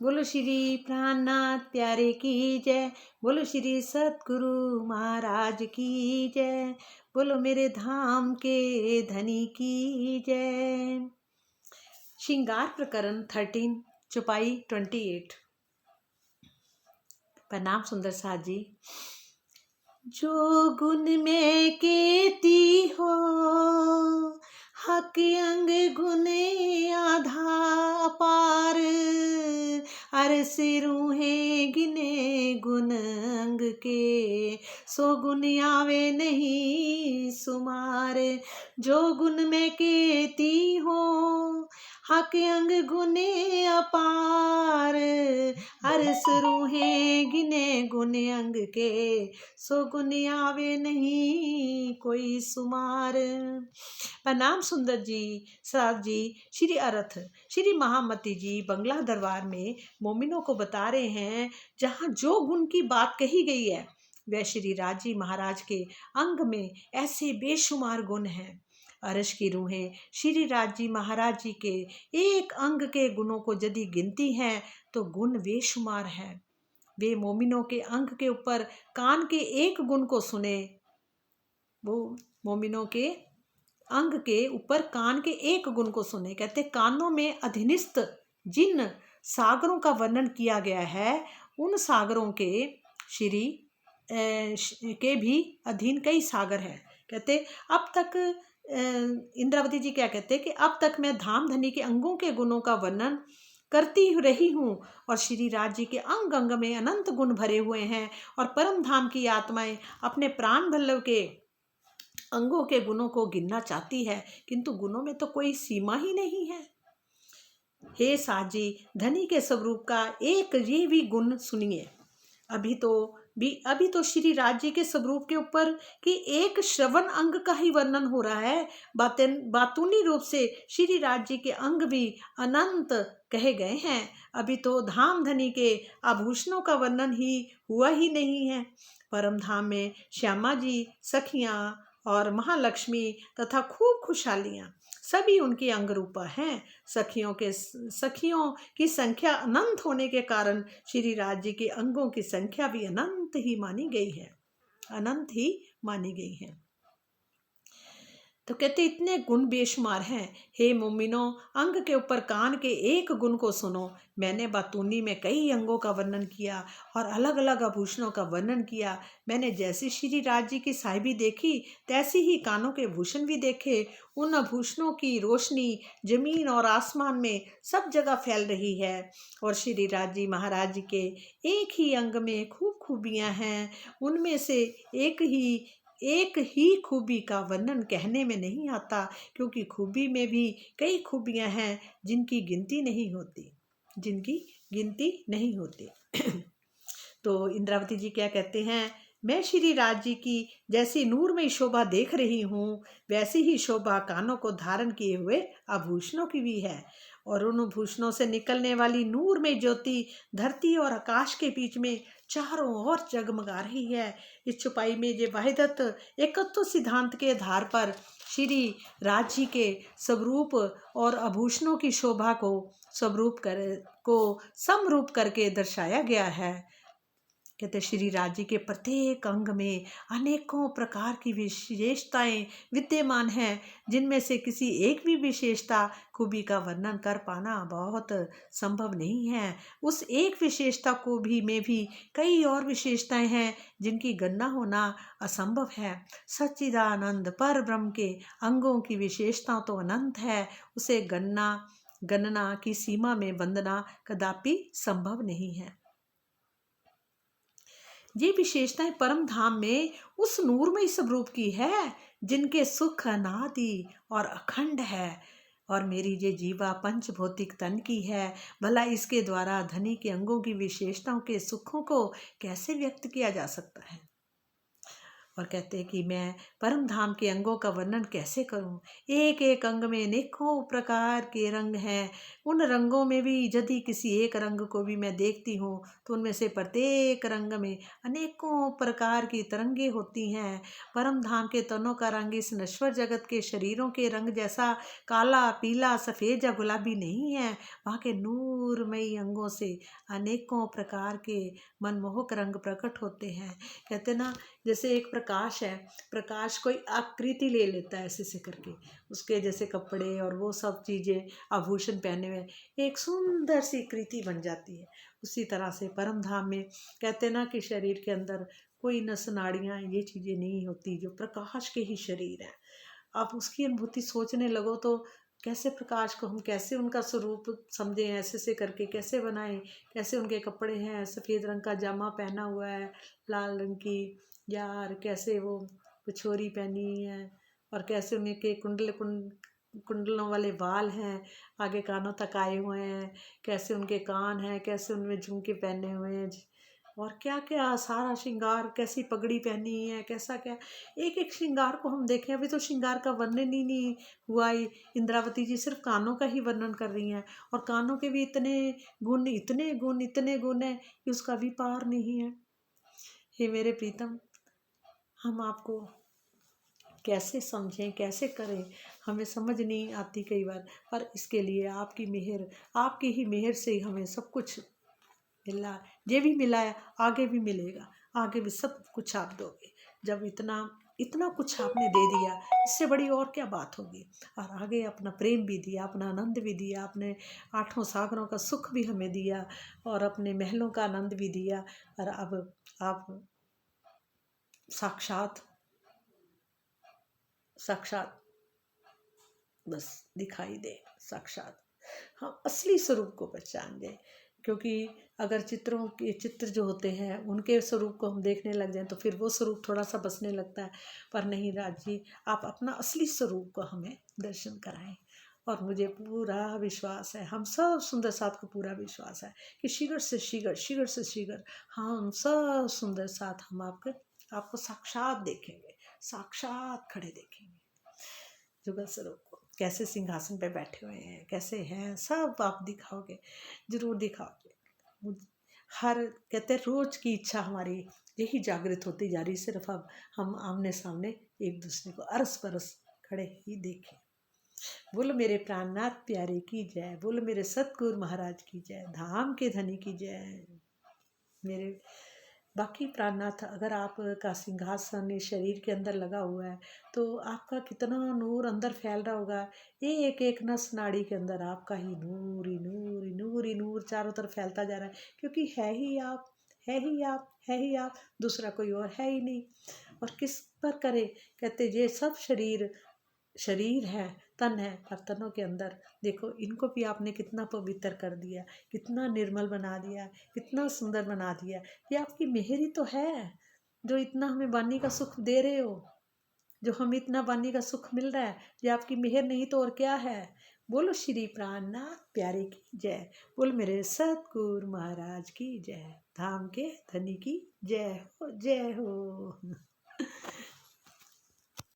बोलो श्री प्राणनाथ प्यारे की जय। बोलो श्री सतगुरु महाराज की जय। बोलो मेरे धाम के धनी की जय। श्रृंगार प्रकरण 13 चौपाई 28। प्रणाम सुंदर साथ जी। जो गुण में केती हो हक अंग गुण आधा पार, अरस रूहे गिने गुण अंग के, सो गुण आवे नहीं सुमार। जो गुण में केती हो हक अंग गुने अपार, अरस रूहे गिने गुण अंग के, सो गुण आवे नहीं कोई सुमार। प्रणाम सुंदर जी साहब जी। श्री अर्थ श्री महामती जी बंगला दरबार में मोमिनों को बता रहे हैं, जहाँ जो गुण की बात कही गई है वह श्री राजी महाराज के अंग में ऐसे बेशुमार गुण हैं। अरश की रूहें श्री राजी महाराज जी के एक अंग के गुणों को यदि गिनती हैं तो गुण बेशुमार हैं। वे मोमिनों के अंग के ऊपर कान के एक गुण को सुने, वो मोमिनों के अंग के ऊपर कान के एक गुण को सुने। कहते कानों में अधिनिस्त जिन सागरों का वर्णन किया गया है, उन सागरों के श्री के भी अधीन कई सागर हैं। कहते अब तक इंद्रावती जी क्या कहते कि अब तक मैं धाम धनी के अंगों के गुणों का वर्णन करती रही हूँ, और श्री राज जी के अंग अंग में अनंत गुण भरे हुए हैं, और परम धाम की आत्माएं अपने प्राण वल्लभ के अंगों के गुणों को गिनना चाहती है, किंतु गुणों में तो कोई सीमा ही नहीं है। हे साजी, धनी के स्वरूप का एक ये भी गुण सुनिए। अभी तो श्री राज जी के स्वरूप के ऊपर कि एक श्रवण अंग का ही वर्णन हो रहा है। बातूनी रूप से श्री राज जी के अंग भी अनंत कहे गए हैं। अभी तो धाम धनी के आभूषणों का वर्णन ही हुआ ही नहीं है। परम धाम में श्यामा जी, सखियां और महालक्ष्मी तथा खूब खुशहालियां सभी उनकी अंग रूपा हैं। सखियों की संख्या अनंत होने के कारण श्री राज जी के अंगों की संख्या भी अनंत ही मानी गई है, अनंत ही मानी गई है। तो कहते इतने गुण बेशुमार हैं। हे मोमिनो, अंग के ऊपर कान के एक गुण को सुनो। मैंने बातूनी में कई अंगों का वर्णन किया और अलग अलग आभूषणों का वर्णन किया। मैंने जैसी श्री राज जी की साहिबी देखी तैसी ही कानों के भूषण भी देखे। उन आभूषणों की रोशनी जमीन और आसमान में सब जगह फैल रही है, और श्री राज जी महाराज जी के एक ही अंग में खूब खूबियाँ हैं। उनमें से एक ही खूबी का वर्णन कहने में नहीं आता, क्योंकि खूबी में भी कई खूबियां हैं जिनकी गिनती नहीं होती। तो इंद्रावती जी क्या कहते हैं, मैं श्री राज जी की जैसी नूरमयी शोभा देख रही हूँ, वैसी ही शोभा कानों को धारण किए हुए आभूषणों की भी है, और उन आभूषणों से निकलने वाली नूरमयी ज्योति धरती और आकाश के बीच में चारों ओर जगमगा रही है। इस छुपाई में ये वाहिदत एकत्व सिद्धांत के आधार पर श्री राज जी के स्वरूप और आभूषणों की शोभा को समरूप करके दर्शाया गया है। कहते श्री राज जी के प्रत्येक अंग में अनेकों प्रकार की विशेषताएं विद्यमान हैं, जिनमें से किसी एक भी विशेषता खूबी का वर्णन कर पाना बहुत संभव नहीं है। उस एक विशेषता को भी में भी कई और विशेषताएं हैं जिनकी गणना होना असंभव है। सच्चिदानंद पर ब्रह्म के अंगों की विशेषता तो अनंत है, उसे गणना की सीमा में बंधना कदापि संभव नहीं है। ये विशेषताएं परम धाम में उस नूरमयी स्वरूप की है जिनके सुख अनादि और अखंड है, और मेरी ये जीवा पंच भौतिक तन की है। भला इसके द्वारा धनी के अंगों की विशेषताओं के सुखों को कैसे व्यक्त किया जा सकता है। और कहते हैं कि मैं परम धाम के अंगों का वर्णन कैसे करूं। एक एक अंग में अनेकों प्रकार के रंग हैं। उन रंगों में भी यदि किसी एक रंग को भी मैं देखती हूँ तो उनमें से प्रत्येक रंग में अनेकों प्रकार की तरंगे होती हैं। परम धाम के तनों का रंग इस नश्वर जगत के शरीरों के रंग जैसा काला, पीला, सफ़ेद या गुलाबी नहीं है। वहाँ के नूरमयी अंगों से अनेकों प्रकार के मनमोहक रंग प्रकट होते हैं। कहते ना, जैसे एक प्रकाश है, प्रकाश कोई आकृति ले लेता है ऐसे ऐसे करके, उसके जैसे कपड़े और वो सब चीज़ें आभूषण पहने हुए एक सुंदर सी कृति बन जाती है। उसी तरह से परम धाम में कहते ना कि शरीर के अंदर कोई नस नाड़ियाँ ये चीज़ें नहीं होती, जो प्रकाश के ही शरीर है। आप उसकी अनुभूति सोचने लगो तो कैसे प्रकाश को हम कैसे उनका स्वरूप समझें, ऐसे से करके कैसे बनाएं, कैसे उनके कपड़े हैं, सफ़ेद रंग का जामा पहना हुआ है, लाल रंग की यार कैसे वो पिछोरी पहनी है, और कैसे उनके कुंडलों वाले बाल हैं, आगे कानों तक आए हुए हैं, कैसे उनके कान हैं, कैसे उनमें झुमके पहने हुए हैं, और क्या क्या सारा श्रृंगार, कैसी पगड़ी पहनी है, कैसा क्या एक एक श्रृंगार को हम देखें। अभी तो श्रृंगार का वर्णन ही नहीं हुआ ही। इंद्रावती जी सिर्फ कानों का ही वर्णन कर रही हैं, और कानों के भी इतने गुण, इतने गुण, इतने गुण है कि उसका भी पार नहीं है। हे मेरे प्रीतम, हम आपको कैसे समझें, कैसे करें, हमें समझ नहीं आती कई बार। पर इसके लिए आपकी मेहर, आपकी ही मेहर से ही हमें सब कुछ मिला। ये भी मिला है, आगे भी मिलेगा, आगे भी सब कुछ आप दोगे। जब इतना इतना कुछ आपने दे दिया, इससे बड़ी और क्या बात होगी। और आगे अपना प्रेम भी दिया, अपना आनंद भी दिया, अपने आठों सागरों का सुख भी हमें दिया, और अपने महलों का आनंद भी दिया। और अब आप साक्षात साक्षात बस दिखाई दे, साक्षात हम असली स्वरूप को पहचान जाए। क्योंकि अगर चित्रों के चित्र जो होते हैं उनके स्वरूप को हम देखने लग जाएं तो फिर वो स्वरूप थोड़ा सा बसने लगता है। पर नहीं राज जी, आप अपना असली स्वरूप को हमें दर्शन कराएं। और मुझे पूरा विश्वास है, हम सब सुंदर साथ को पूरा विश्वास है कि शीघ्र से शीघ्र, शीघ्र से शीघ्र हम सब सुंदर साथ हम आपको साक्षात देखेंगे, साक्षात खड़े देखेंगे जुगल स्वरूप को, कैसे सिंहासन पे बैठे हुए हैं, कैसे हैं, सब आप दिखाओगे, जरूर दिखाओगे। हर कहते हैं रोज की इच्छा हमारी यही जागृत होती जा रही, सिर्फ अब हम आमने सामने एक दूसरे को अरस परस खड़े ही देखें। बोलो मेरे प्राणनाथ प्यारे की जय, बोलो मेरे सतगुरु महाराज की जय, धाम के धनी की जय। मेरे बाकी प्राणनाथ, अगर आपका सिंहासन इस शरीर के अंदर लगा हुआ है तो आपका कितना नूर अंदर फैल रहा होगा। एक एक नस नाड़ी के अंदर आपका ही नूर ही नूर ही नूर ही नूर चारों तरफ फैलता जा रहा है, क्योंकि है ही आप, है ही आप, है ही आप, दूसरा कोई और है ही नहीं। और किस पर करे, कहते ये सब शरीर शरीर है, तन है, और तनों के अंदर देखो इनको भी आपने कितना पवित्र कर दिया, कितना निर्मल बना दिया, कितना सुंदर बना दिया। ये आपकी मेहर ही तो है, जो इतना हमें वाणी का सुख दे रहे हो, जो हमें इतना वाणी का सुख मिल रहा है, ये आपकी मेहर नहीं तो और क्या है। बोलो श्री प्राणनाथ प्यारे की जय, बोलो मेरे सतगुरु महाराज की जय, धाम के धनी की जय हो, जय हो।